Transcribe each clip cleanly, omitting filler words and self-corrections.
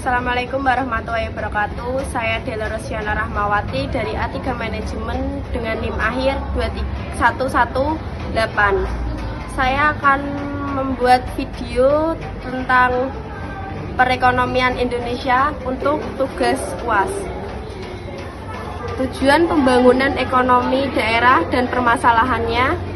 Assalamualaikum warahmatullahi wabarakatuh. Saya Dela Rosyana Rahmawati dari A3 Manajemen dengan NIM akhir 21118. Saya akan membuat video tentang perekonomian Indonesia untuk tugas UAS. Tujuan pembangunan ekonomi daerah dan permasalahannya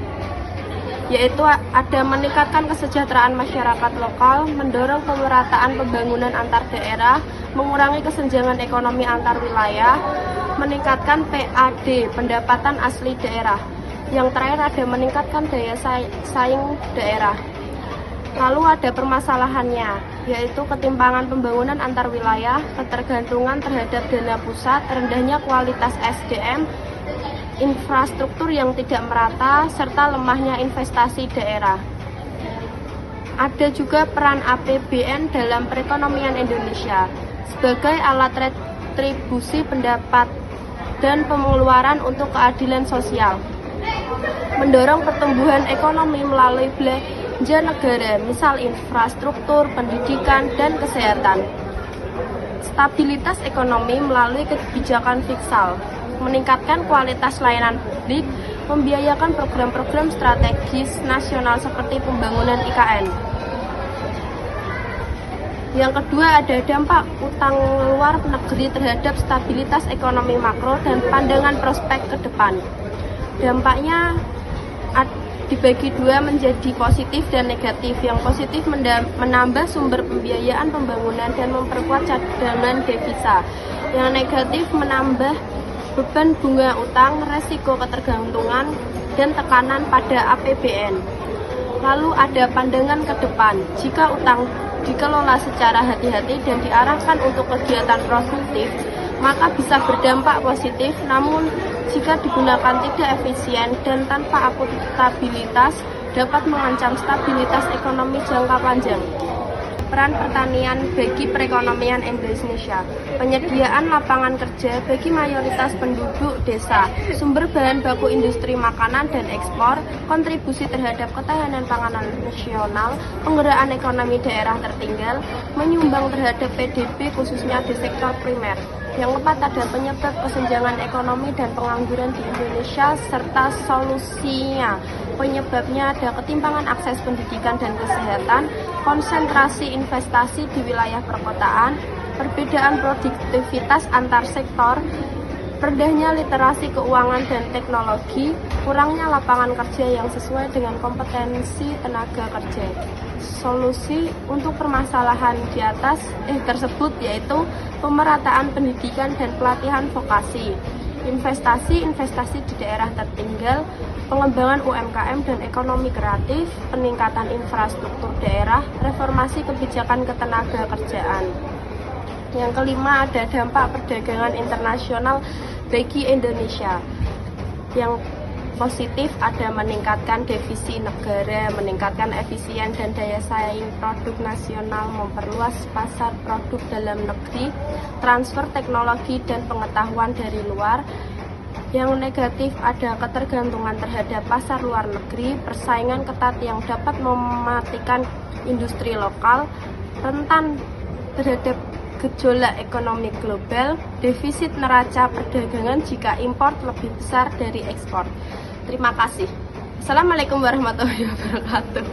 yaitu ada meningkatkan kesejahteraan masyarakat lokal, mendorong pemerataan pembangunan antar daerah, mengurangi kesenjangan ekonomi antar wilayah, meningkatkan PAD, pendapatan asli daerah. Yang terakhir ada meningkatkan daya saing daerah. Lalu ada permasalahannya, yaitu ketimpangan pembangunan antar wilayah, ketergantungan terhadap dana pusat, rendahnya kualitas SDM, infrastruktur yang tidak merata, serta lemahnya investasi daerah. Ada juga peran APBN dalam perekonomian Indonesia sebagai alat retribusi pendapat dan pengeluaran untuk keadilan sosial, mendorong pertumbuhan ekonomi melalui belanja negara, misal infrastruktur, pendidikan, dan kesehatan. Stabilitas ekonomi melalui kebijakan fiskal, meningkatkan kualitas layanan publik, membiayakan program-program strategis nasional seperti pembangunan IKN. Yang kedua ada dampak utang luar negeri terhadap stabilitas ekonomi makro dan pandangan prospek ke depan. Dampaknya dibagi dua menjadi positif dan negatif. Yang positif menambah sumber pembiayaan pembangunan dan memperkuat cadangan devisa. Yang negatif menambah beban bunga utang, resiko ketergantungan, dan tekanan pada APBN. Lalu ada pandangan ke depan. Jika utang dikelola secara hati-hati dan diarahkan untuk kegiatan produktif, maka bisa berdampak positif. Namun jika digunakan tidak efisien dan tanpa akuntabilitas, dapat mengancam stabilitas ekonomi jangka panjang. Peran pertanian bagi perekonomian Indonesia, penyediaan lapangan kerja bagi mayoritas penduduk desa, sumber bahan baku industri makanan dan ekspor, kontribusi terhadap ketahanan pangan nasional, penggerakkan ekonomi daerah tertinggal, menyumbang terhadap PDB khususnya di sektor primer. Yang keempat ada penyebab kesenjangan ekonomi dan pengangguran di Indonesia serta solusinya. Penyebabnya ada ketimpangan akses pendidikan dan kesehatan, konsentrasi investasi di wilayah perkotaan, perbedaan produktivitas antar sektor, rendahnya literasi keuangan dan teknologi, kurangnya lapangan kerja yang sesuai dengan kompetensi tenaga kerja. Solusi untuk permasalahan di atas tersebut yaitu pemerataan pendidikan dan pelatihan vokasi, investasi di daerah tertinggal, pengembangan UMKM dan ekonomi kreatif, peningkatan infrastruktur daerah, reformasi kebijakan ketenaga kerjaan. Yang kelima ada dampak perdagangan internasional bagi Indonesia. Yang positif ada meningkatkan devisi negara, meningkatkan efisien dan daya saing produk nasional, memperluas pasar produk dalam negeri, transfer teknologi dan pengetahuan dari luar. Yang negatif ada ketergantungan terhadap pasar luar negeri, persaingan ketat yang dapat mematikan industri lokal, rentan terhadap gejolak ekonomi global, defisit neraca perdagangan jika impor lebih besar dari ekspor. Terima kasih. Assalamualaikum warahmatullahi wabarakatuh.